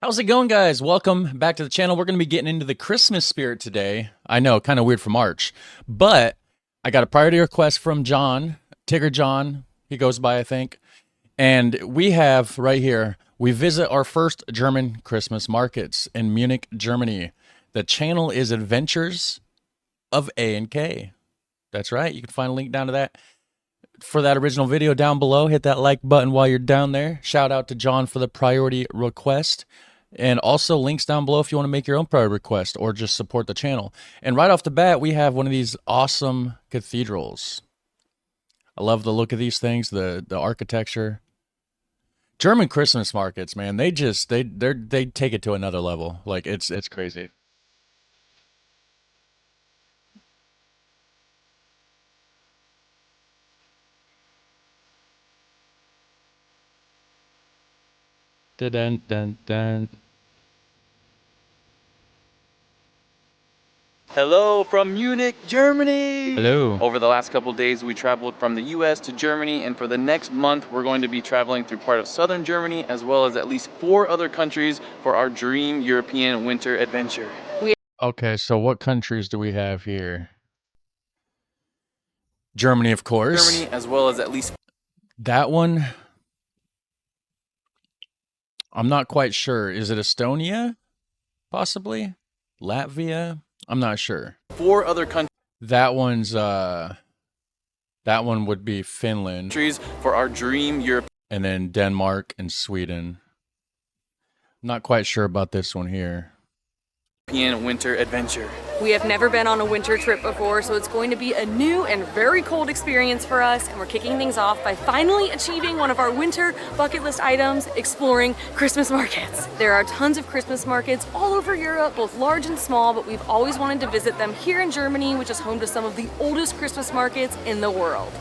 How's it going, guys? Welcome back to the channel. We're going to be getting into the Christmas spirit today. I know, kind of weird for March, but I got a priority request from John, Tigger John, he goes by, I think. And we have right here, we visit our first German Christmas markets in Munich, Germany. The channel is Adventures of A and K. That's right. You can find a link down to that for that original video down below. Hit that like button while you're down there. Shout out to John for the priority request. And also links down below if you want to make your own priority request or just support the channel. And right off the bat, we have one of these awesome cathedrals. I love the look of these things, the architecture. German Christmas markets, man, they take it to another level. Like it's crazy. Dun, dun, dun, dun. Hello from Munich, Germany! Hello. Over the last couple days, we traveled from the US to Germany, and for the next month, we're going to be traveling through part of southern Germany, as well as at least 4 other countries for our dream European winter adventure. Okay, so what countries do we have here? Germany, of course. Germany, as well as at least... That one, I'm not quite sure. Is it Estonia? Possibly? Latvia? I'm not sure. 4 other countries That one's that one would be Finland. For our dream European... And then Denmark and Sweden. Not quite sure about this one here. winter adventure. We have never been on a winter trip before, so it's going to be a new and very cold experience for us, and we're kicking things off by finally achieving one of our winter bucket list items, exploring Christmas markets. There are tons of Christmas markets all over Europe, both large and small, but we've always wanted to visit them here in Germany, which is home to some of the oldest Christmas markets in the world.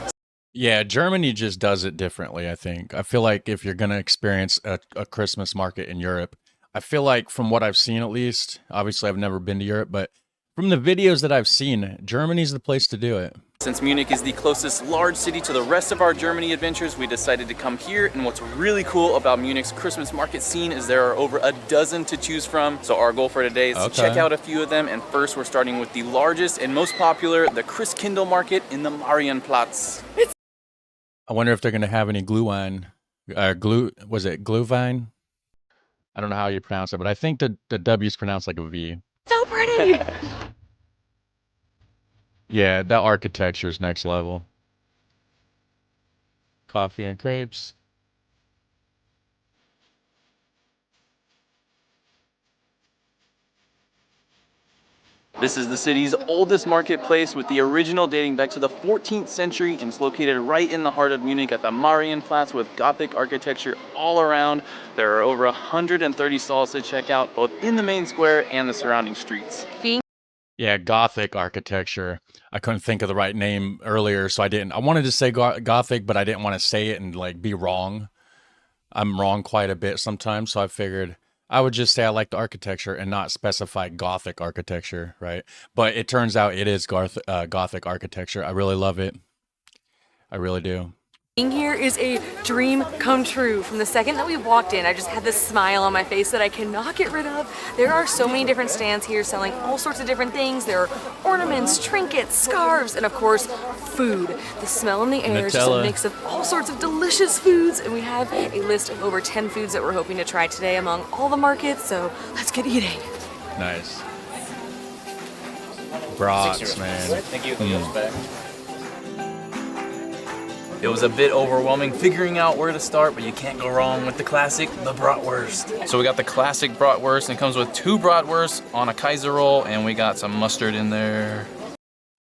Yeah, Germany just does it differently, I think. I feel like if you're going to experience a Christmas market in Europe, I feel like from what I've seen at least, obviously I've never been to Europe, but from the videos that I've seen, Germany's the place to do it. Since Munich is the closest large city to the rest of our Germany adventures, we decided to come here, and what's really cool about Munich's Christmas market scene is there are over a dozen to choose from. So our goal for today is to check out a few of them, and first we're starting with the largest and most popular, the Christkindl market in the Marienplatz. I wonder if they're going to have any Glühwein. Was it Glühwein? I don't know how you pronounce it, but I think the W's pronounced like a V. So pretty! Yeah, that architecture is next level. Coffee and crepes. This is the city's oldest marketplace, with the original dating back to the 14th century, and it's located right in the heart of Munich at the Marienplatz with Gothic architecture all around. There are over 130 stalls to check out, both in the main square and the surrounding streets. Yeah, Gothic architecture. I couldn't think of the right name earlier, so I didn't. I wanted to say Gothic, but I didn't want to say it and like be wrong. I'm wrong quite a bit sometimes, so I figured I would just say I like the architecture and not specify Gothic architecture, right? But it turns out it is Gothic architecture. I really love it. I really do. Being here is a dream come true. From the second that we walked in, I just had this smile on my face that I cannot get rid of. There are so many different stands here selling all sorts of different things. There are ornaments, trinkets, scarves, and of course, food. The smell in the air is just a mix of all sorts of delicious foods, and we have a list of over 10 foods that we're hoping to try today among all the markets, so let's get eating. Nice. Brats, man. Thank you. It was a bit overwhelming figuring out where to start, but you can't go wrong with the classic, the bratwurst. So we got the classic bratwurst, and it comes with 2 bratwursts on a Kaiser roll, and we got some mustard in there.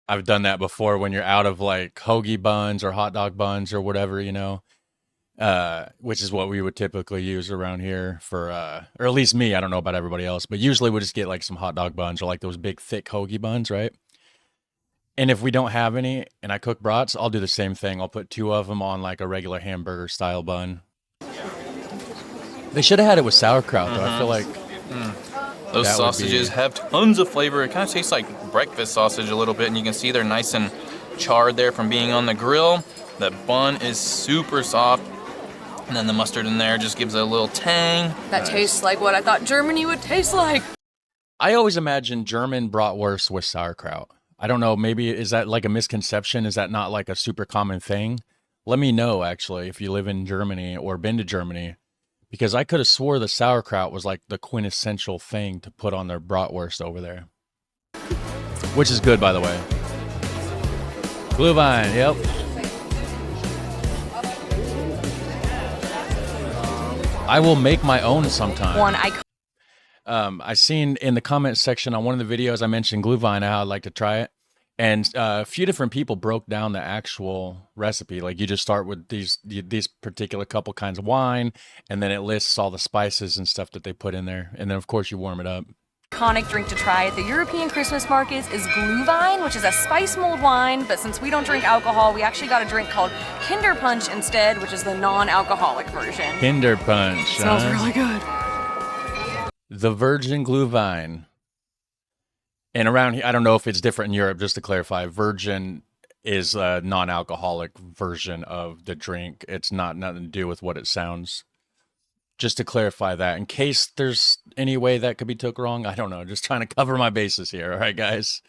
I've done that before when you're out of like hoagie buns or hot dog buns or whatever, you know, which is what we would typically use around here for, or at least me, I don't know about everybody else, but usually we'll just get like some hot dog buns or like those big thick hoagie buns, right? And if we don't have any and I cook brats, I'll do the same thing. I'll put 2 of them on like a regular hamburger style bun. They should have had it with sauerkraut though. I feel like those sausages have tons of flavor. It kind of tastes like breakfast sausage a little bit, and you can see they're nice and charred there from being on the grill. The bun is super soft. And then the mustard in there just gives it a little tang. That tastes like what I thought Germany would taste like. I always imagine German bratwurst with sauerkraut. I don't know, maybe is that like a misconception? Is that not like a super common thing? Let me know, actually, if you live in Germany or been to Germany, because I could have swore the sauerkraut was like the quintessential thing to put on their bratwurst over there. Which is good, by the way. Glühwein, yep. I will make my own sometime. I seen in the comment section on one of the videos I mentioned Glühwein, how I'd like to try it. And a few different people broke down the actual recipe. Like you just start with these particular couple kinds of wine, and then it lists all the spices and stuff that they put in there. And then of course you warm it up. Iconic drink to try at the European Christmas markets is Glühwein, which is a spice mulled wine, but since we don't drink alcohol, we actually got a drink called Kinder Punch instead, which is the non-alcoholic version. Kinder Punch. Smells really good. The Virgin Glühwein. And around here, I don't know if it's different in Europe, just to clarify, Virgin is a non-alcoholic version of the drink. It's not nothing to do with what it sounds. Just to clarify that, in case there's any way that could be took wrong, I don't know. Just trying to cover my bases here. All right, guys.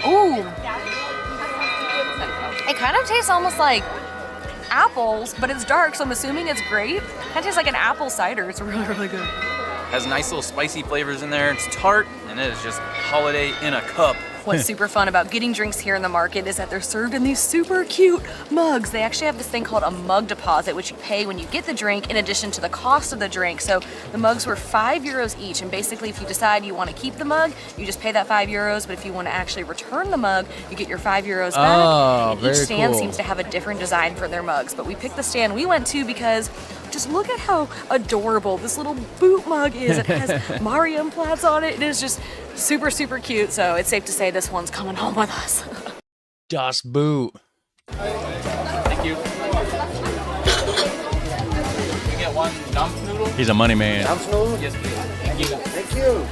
Ooh. It kind of tastes almost like apples, but it's dark, so I'm assuming it's grape. Kind of tastes like an apple cider. It's really, really good. Has nice little spicy flavors in there. It's tart, and it is just holiday in a cup. What's super fun about getting drinks here in the market is that they're served in these super cute mugs. They actually have this thing called a mug deposit, which you pay when you get the drink in addition to the cost of the drink. So the mugs were €5 each, and basically if you decide you want to keep the mug, you just pay that €5, but if you want to actually return the mug, you get your €5 back. Oh, and each stand cool. seems to have a different design for their mugs, but we picked the stand we went to because just look at how adorable this little boot mug is. It has Marienplatz on it. It is just super, super cute. So it's safe to say this one's coming home with us. Das Boot. Thank you. Can we get one dump noodle? He's a money man. Yes, please. Thank you. Thank you.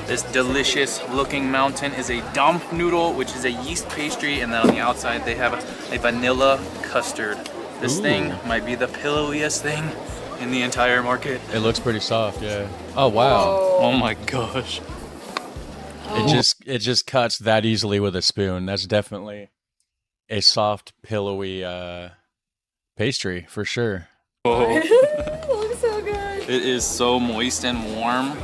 This delicious looking mountain is a dump noodle, which is a yeast pastry, and then on the outside they have a vanilla custard. This thing might be the pillowiest thing in the entire market. It looks pretty soft, yeah. Oh wow. Oh my gosh. It just cuts that easily with a spoon. That's definitely a soft, pillowy pastry for sure. It looks so good. It is so moist and warm.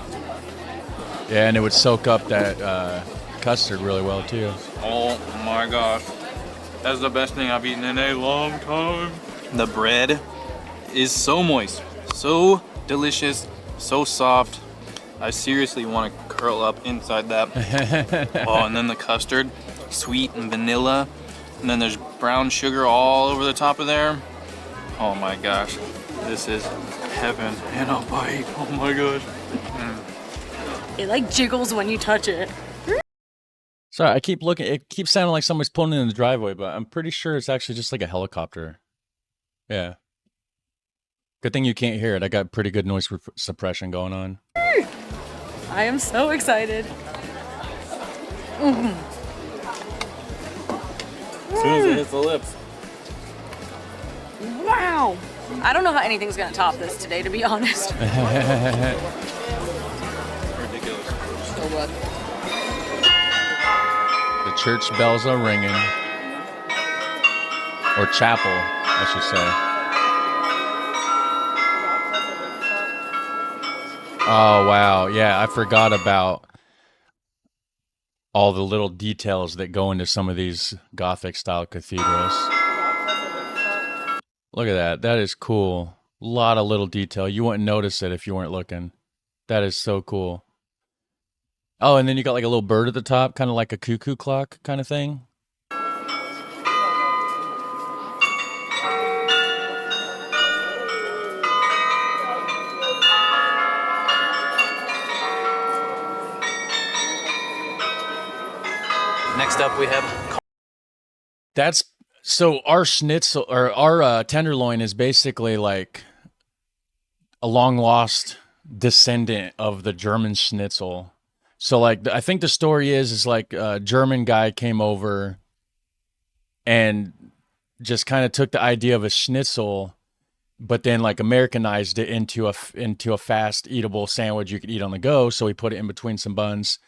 Yeah, and it would soak up that custard really well too. Oh my gosh. That's the best thing I've eaten in a long time. The bread is so moist, so delicious, so soft. I seriously want to curl up inside that. Oh, and then the custard, sweet and vanilla. And then there's brown sugar all over the top of there. Oh my gosh. This is heaven in a bite. Oh my gosh. It like jiggles when you touch it. Sorry, I keep looking. It keeps sounding like somebody's pulling in the driveway, but I'm pretty sure it's actually just like a helicopter. Yeah. Good thing you can't hear it. I got pretty good noise suppression going on. I am so excited. As soon as it hits the lips. Wow. I don't know how anything's gonna top this today, to be honest. Ridiculous. So good. The church bells are ringing. Or chapel, I should say. Oh, wow. Yeah, I forgot about all the little details that go into some of these Gothic-style cathedrals. Look at that. That is cool. A lot of little detail. You wouldn't notice it if you weren't looking. That is so cool. Oh, and then you got like a little bird at the top, kind of like a cuckoo clock kind of thing. Next up we have... That's so our schnitzel or our tenderloin is basically like a long lost descendant of the German schnitzel. So like I think the story is like a German guy came over and just kind of took the idea of a schnitzel, but then like Americanized it into a fast eatable sandwich you could eat on the go. So we put it in between some buns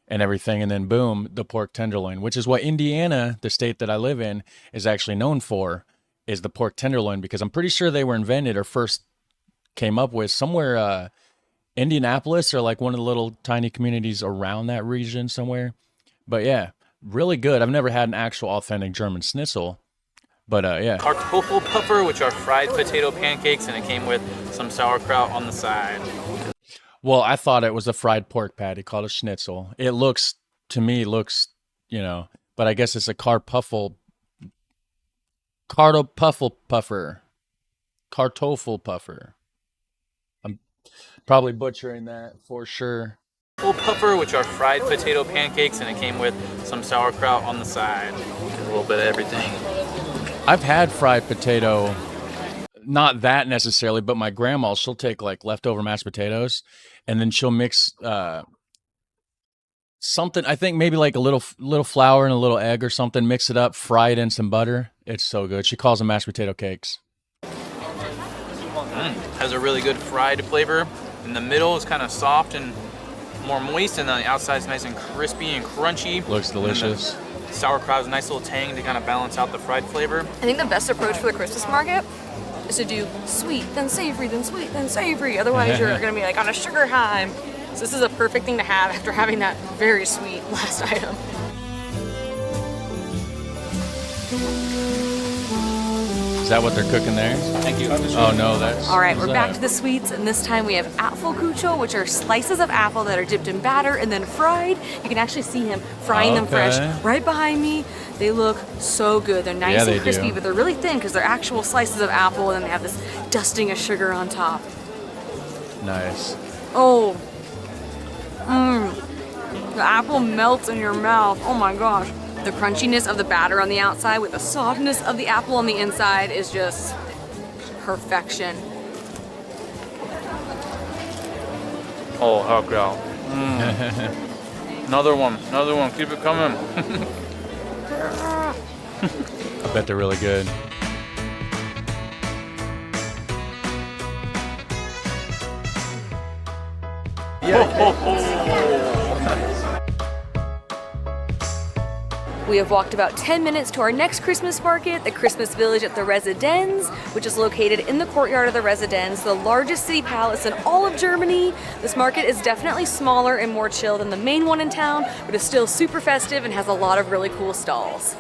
and everything, and then boom, the pork tenderloin, which is what Indiana, the state that I live in, is actually known for, is the pork tenderloin, because I'm pretty sure they were invented or first came up with somewhere Indianapolis or like one of the little tiny communities around that region somewhere. But yeah, really good. I've never had an actual authentic German schnitzel, but yeah. Kartoffelpuffer, which are fried potato pancakes, and it came with some sauerkraut on the side. Well, I thought it was a fried pork patty called a schnitzel. It looks, to me, but I guess it's a Kartoffelpuffer. I'm probably butchering that for sure. Puffer, which are fried potato pancakes, and it came with some sauerkraut on the side. A little bit of everything. I've had fried potato, not that necessarily, but my grandma, she'll take like leftover mashed potatoes, and then she'll mix something, I think maybe like a little flour and a little egg or something, mix it up, fry it in some butter. It's so good. She calls them mashed potato cakes. Has a really good fried flavor. In the middle is kind of soft and more moist, and on the outside is nice and crispy and crunchy. Looks delicious. Sauerkraut is a nice little tang to kind of balance out the fried flavor. I think the best approach for the Christmas market is to do sweet, then savory, then sweet, then savory. Otherwise, you're going to be like on a sugar high. So this is a perfect thing to have after having that very sweet last item. Is that what they're cooking there? Thank you. Oh no, that's... All right, we're back to the sweets, and this time we have Apfelkuchen, which are slices of apple that are dipped in batter and then fried. You can actually see him frying them fresh right behind me. They look so good. They're nice and crispy, but they're really thin because they're actual slices of apple, and they have this dusting of sugar on top. Nice. Oh, the apple melts in your mouth. Oh my gosh. The crunchiness of the batter on the outside with the softness of the apple on the inside is just perfection. Oh, heck yeah. Another one. Keep it coming. I bet they're really good. We have walked about 10 minutes to our next Christmas market, the Christmas Village at the Residenz, which is located in the courtyard of the Residenz, the largest city palace in all of Germany. This market is definitely smaller and more chill than the main one in town, but is still super festive and has a lot of really cool stalls.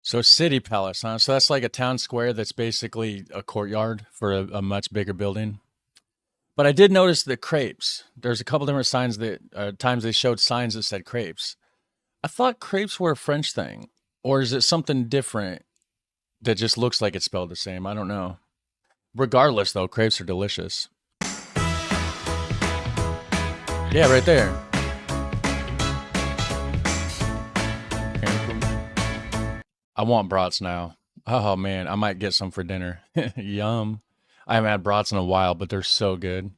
So city palace, huh? So that's like a town square that's basically a courtyard for a much bigger building. But I did notice the crepes. There's a couple different signs that times they showed signs that said crepes. I thought crepes were a French thing, or is it something different that just looks like it's spelled the same? I don't know. Regardless, though, crepes are delicious. Yeah, right there. I want brats now. Oh, man, I might get some for dinner. Yum. I haven't had brats in a while, but they're so good.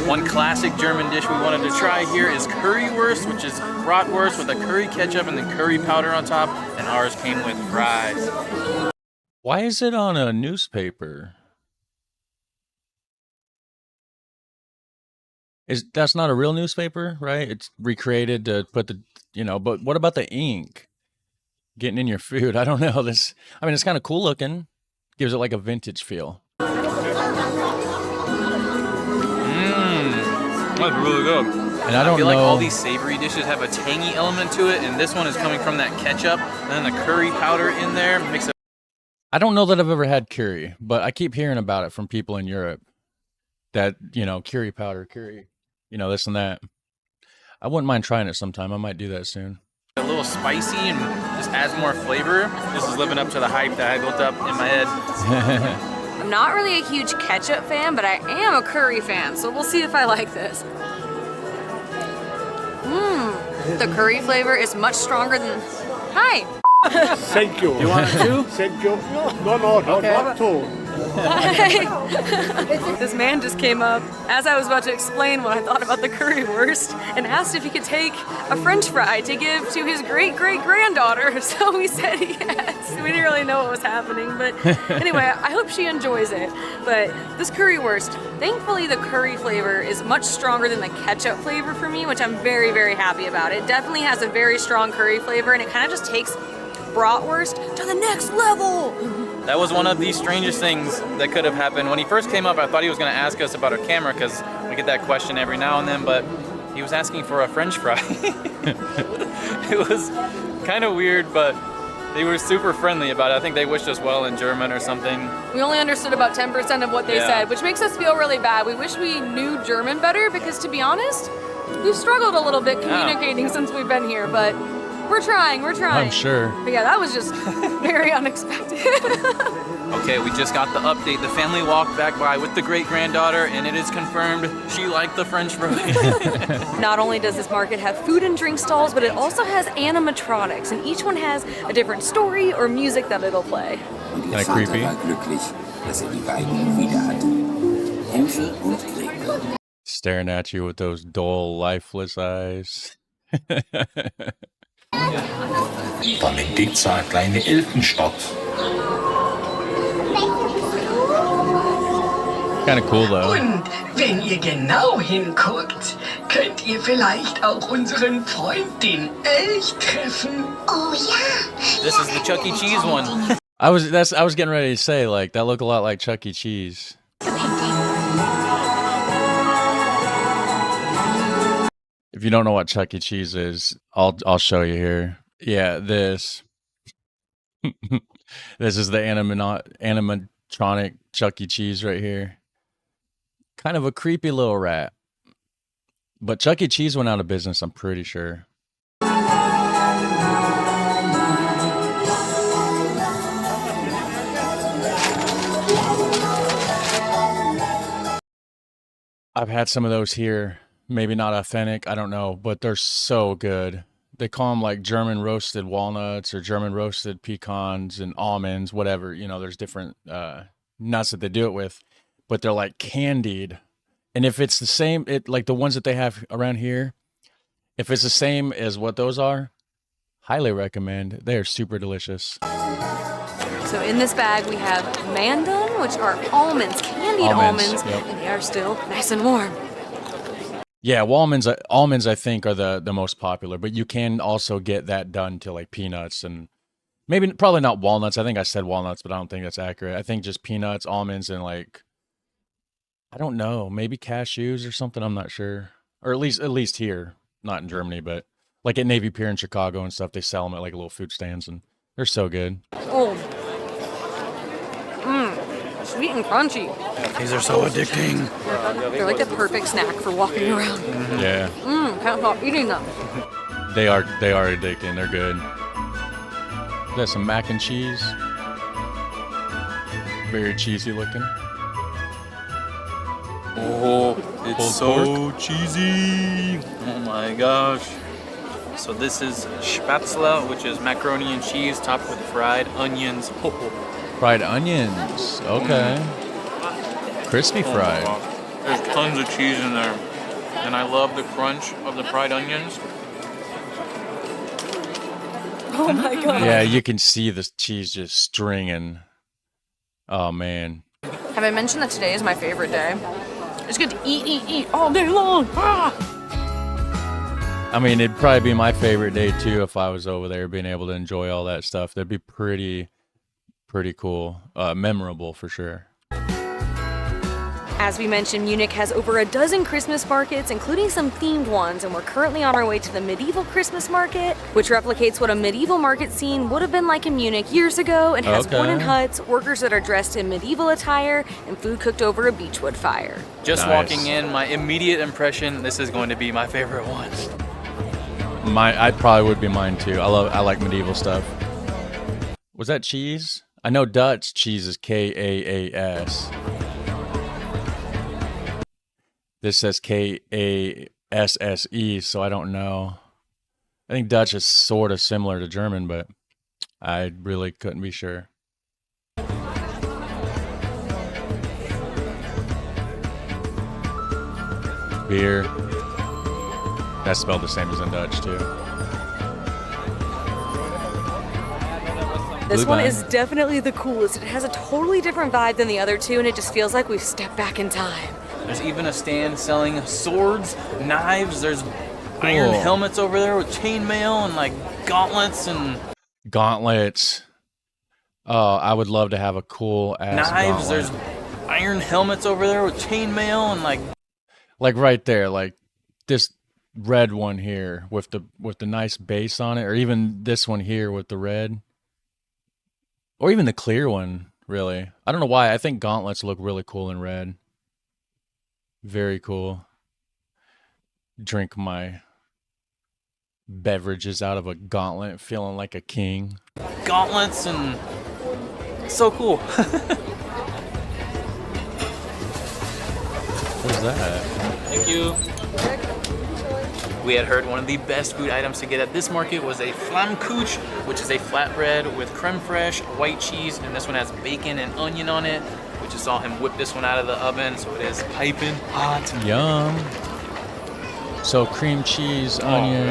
One classic German dish we wanted to try here is currywurst, which is bratwurst with a curry ketchup and then curry powder on top, and ours came with fries. Why is it on a newspaper? That's not a real newspaper, right? It's recreated to put the, but what about the ink getting in your food? I don't know. It's kind of cool looking. Gives it like a vintage feel. That's really good. And I feel like all these savory dishes have a tangy element to it, and this one is coming from that ketchup and then the curry powder in there. I don't know that I've ever had curry, but I keep hearing about it from people in Europe. That, curry powder, curry, this and that. I wouldn't mind trying it sometime. I might do that soon. A little spicy and just adds more flavor. This is living up to the hype that I built up in my head. I'm not really a huge ketchup fan, but I am a curry fan, so we'll see if I like this. The curry flavor is much stronger than... Hi! Thank you. You want it too? Thank you. No, not two. This man just came up as I was about to explain what I thought about the currywurst and asked if he could take a French fry to give to his great-great-granddaughter. So we said yes. We didn't really know what was happening, but anyway, I hope she enjoys it. But this currywurst, thankfully the curry flavor is much stronger than the ketchup flavor for me, which I'm very, very happy about. It definitely has a very strong curry flavor, and it kind of just takes bratwurst to the next level. That was one of the strangest things that could have happened. When he first came up, I thought he was going to ask us about our camera because we get that question every now and then, but he was asking for a French fry. It was kind of weird, but they were super friendly about it. I think they wished us well in German or something. We only understood about 10% of what they said, which makes us feel really bad. We wish we knew German better because, to be honest, we've struggled a little bit communicating since we've been here, but we're trying. I'm sure. But yeah, that was just very unexpected. Okay, we just got the update. The family walked back by with the great-granddaughter, and it is confirmed she liked the French fry. Not only does this market have food and drink stalls, but it also has animatronics, and each one has a different story or music that it'll play. Kind of creepy. Staring at you with those dull, lifeless eyes. Damit die kleine Elfenstadt. Kind of cool though. Und wenn ihr genau hinguckt, könnt ihr vielleicht auch unseren Freund, den Elch, treffen. Oh yeah. This is the ChuckECheese one. I was getting ready to say, like, that looked a lot like ChuckECheese. If you don't know what ChuckECheese is, I'll show you here. Yeah, this is the animatronic ChuckECheese right here. Kind of a creepy little rat. But ChuckECheese went out of business, I'm pretty sure. I've had some of those here. Maybe not authentic, I don't know, but they're so good. They call them like German roasted walnuts or German roasted pecans and almonds, whatever. You know, there's different nuts that they do it with, but they're like candied. And if it's the same, like the ones that they have around here, if it's the same as what those are, highly recommend. They are super delicious. So in this bag we have Mandon, which are almonds, candied almonds, yep. and they are still nice and warm. Yeah, almonds I think are the most popular, but you can also get that done to like peanuts and probably not walnuts. I think I said walnuts, but I don't think that's accurate. I think just peanuts, almonds, and like, I don't know, maybe cashews or something. I'm not sure, or at least here, not in Germany, but like at Navy Pier in Chicago and stuff, they sell them at like little food stands, and they're so good. Oh, sweet and crunchy. These are so addicting. They're like the perfect snack for walking around. Yeah. Can't stop eating them. They are addicting. They're good. That's some mac and cheese. Very cheesy looking. Oh, it's Pulled so cheesy. Oh my gosh. So this is Spätzle, which is macaroni and cheese topped with fried onions. Fried onions. Okay. Crispy fried. There's tons of cheese in there. And I love the crunch of the fried onions. Oh my god. Yeah, you can see the cheese just stringing. Oh man. Have I mentioned that today is my favorite day? It's good to eat all day long. I mean, it'd probably be my favorite day too if I was over there, being able to enjoy all that stuff. That'd be pretty cool. Memorable for sure. As we mentioned, Munich has over a dozen Christmas markets, including some themed ones, and we're currently on our way to the medieval Christmas market, which replicates what a medieval market scene would have been like in Munich years ago, and has wooden huts, workers that are dressed in medieval attire, and food cooked over a beechwood fire. Just walking in, my immediate impression, this is going to be my favorite one. I probably would be mine too. I like medieval stuff. Was that cheese? I know Dutch cheese is Kaas. This says Kasse, so I don't know. I think Dutch is sort of similar to German, but I really couldn't be sure. Beer. That's spelled the same as in Dutch too. This Blue one Vine. is definitely the coolest. It has a totally different vibe than the other two, and it just feels like we've stepped back in time. There's even a stand selling swords, knives. There's iron Cool. helmets over there with chainmail and like gauntlets and Gauntlets. Oh, I would love to have a cool ass knives. gauntlet. There's iron helmets over there with chainmail and Like right there, like this red one here with the nice base on it, or even this one here with the red. Or even the clear one, really. I don't know why. I think gauntlets look really cool in red. Very cool. Drink my beverages out of a gauntlet, feeling like a king. gauntlets and so cool. What is that? Thank you. We had heard one of the best food items to get at this market was a flammkuche, which is a flatbread with creme fraiche, white cheese, and this one has bacon and onion on it. We just saw him whip this one out of the oven, so it is piping hot. Yum. So cream cheese, onion.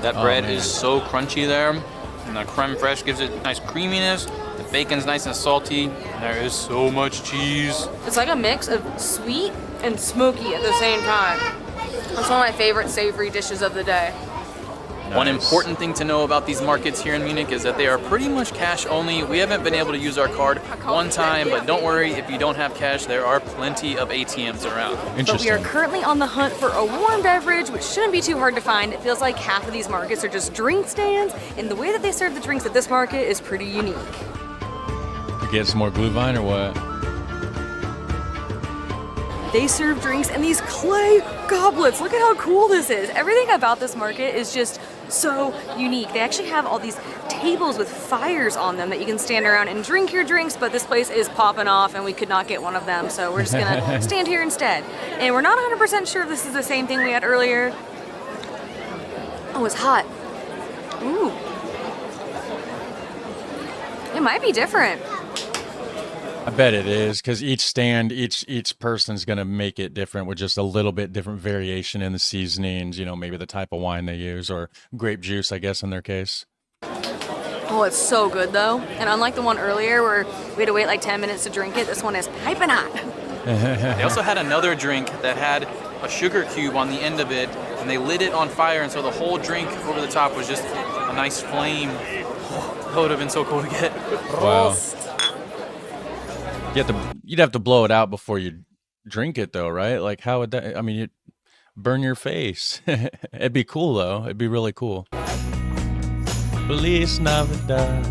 That bread is so crunchy there, and the creme fraiche gives it nice creaminess. The bacon's nice and salty, and there is so much cheese. It's like a mix of sweet and smoky at the same time. It's one of my favorite savory dishes of the day. One important thing to know about these markets here in Munich is that they are pretty much cash only. We haven't been able to use our card one time, but don't worry, if you don't have cash, there are plenty of ATMs around. But we Interesting. are currently on the hunt for a warm beverage, which shouldn't be too hard to find. It feels like half of these markets are just drink stands, and the way that they serve the drinks at this market is pretty unique. Get some more glue vine or what? They serve drinks in these clay goblets. Look at how cool this is. Everything about this market is just so unique. They actually have all these tables with fires on them that you can stand around and drink your drinks, but this place is popping off and we could not get one of them, so we're just gonna stand here instead. And we're not 100% sure if this is the same thing we had earlier. Oh, it's hot. Ooh. It might be different. I bet it is, because each stand, each person's gonna make it different with just a little bit different variation in the seasonings. You know, maybe the type of wine they use, or grape juice, I guess, in their case. Oh, it's so good though. And unlike the one earlier where we had to wait like 10 minutes to drink it, this one is piping hot. They also had another drink that had a sugar cube on the end of it, and they lit it on fire, and so the whole drink over the top was just a nice flame. Oh, that would have been so cool to get. Wow. You'd have to blow it out before you drink it, though, right? Like, how would that? I mean, you'd burn your face. It'd be cool, though. It'd be really cool. Feliz Navidad.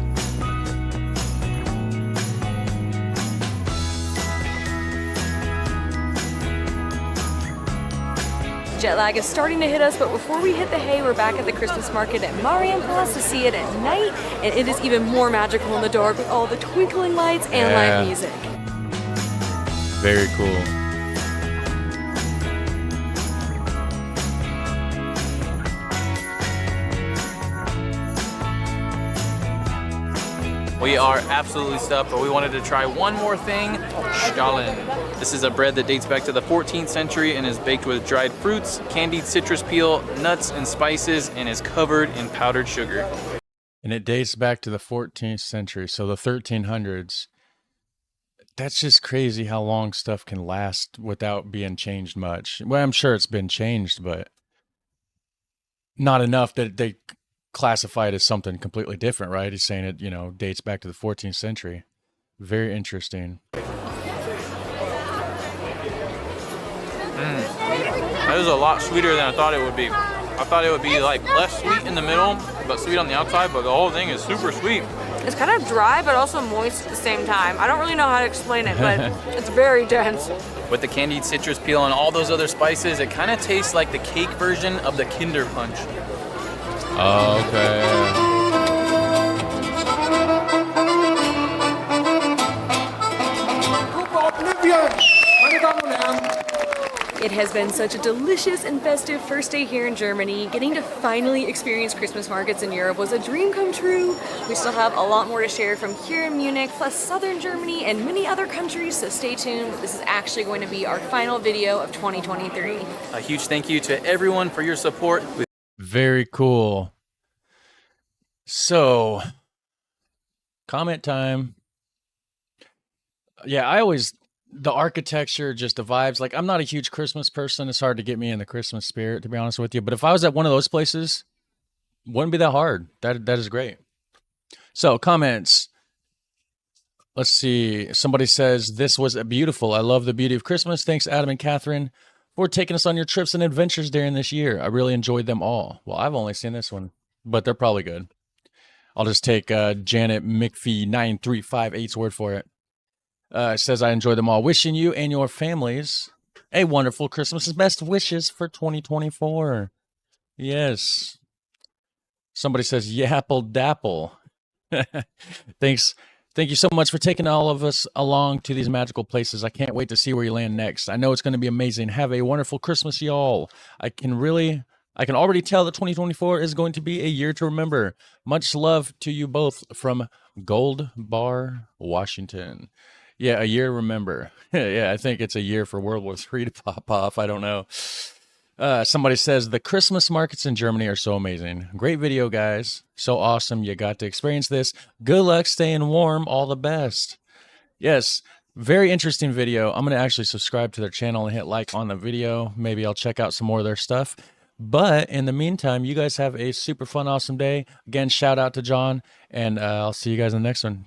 Jet lag is starting to hit us, but before we hit the hay, we're back at the Christmas market at Marienplatz to see it at night, and it is even more magical in the dark with all the twinkling lights and live music. Very cool. We are absolutely stuffed, but we wanted to try one more thing, Stahlen. This is a bread that dates back to the 14th century and is baked with dried fruits, candied citrus peel, nuts, and spices, and is covered in powdered sugar. And it dates back to the 14th century, so the 1300s. That's just crazy how long stuff can last without being changed much. Well, I'm sure it's been changed, but not enough that they classify it as something completely different, right? He's saying it, dates back to the 14th century. Very interesting. That is a lot sweeter than I thought it would be. I thought it would be like less sweet in the middle, but sweet on the outside, but the whole thing is super sweet. It's kind of dry, but also moist at the same time. I don't really know how to explain it, but it's very dense. With the candied citrus peel and all those other spices, it kind of tastes like the cake version of the Kinder Punch. Okay. It has been such a delicious and festive first day here in Germany. Getting to finally experience Christmas markets in Europe was a dream come true. We still have a lot more to share from here in Munich, plus southern Germany and many other countries, so stay tuned. This is actually going to be our final video of 2023. A huge thank you to everyone for your support. Very cool. So, comment time. Yeah, the architecture, just the vibes. Like, I'm not a huge Christmas person. It's hard to get me in the Christmas spirit, to be honest with you. But if I was at one of those places, wouldn't be that hard. That is great. So, comments. Let's see. Somebody says, this was beautiful. I love the beauty of Christmas. Thanks, Adam and Catherine, for taking us on your trips and adventures during this year. I really enjoyed them all. Well, I've only seen this one, but they're probably good. I'll just take Janet McPhee 9358's word for it. It says, I enjoy them all. Wishing you and your families a wonderful Christmas and best wishes for 2024. Yes. Somebody says, Yapple Dapple. Thanks. Thank you so much for taking all of us along to these magical places. I can't wait to see where you land next. I know it's going to be amazing. Have a wonderful Christmas, y'all. I can already tell that 2024 is going to be a year to remember. Much love to you both from Gold Bar, Washington. Yeah, a year to remember. Yeah, I think it's a year for World War III to pop off. I don't know. Somebody says, the Christmas markets in Germany are so amazing. Great video, guys. So awesome you got to experience this. Good luck staying warm. All the best. Yes, very interesting video. I'm going to actually subscribe to their channel and hit like on the video. Maybe I'll check out some more of their stuff. But in the meantime, you guys have a super fun, awesome day. Again, shout out to John, and I'll see you guys in the next one.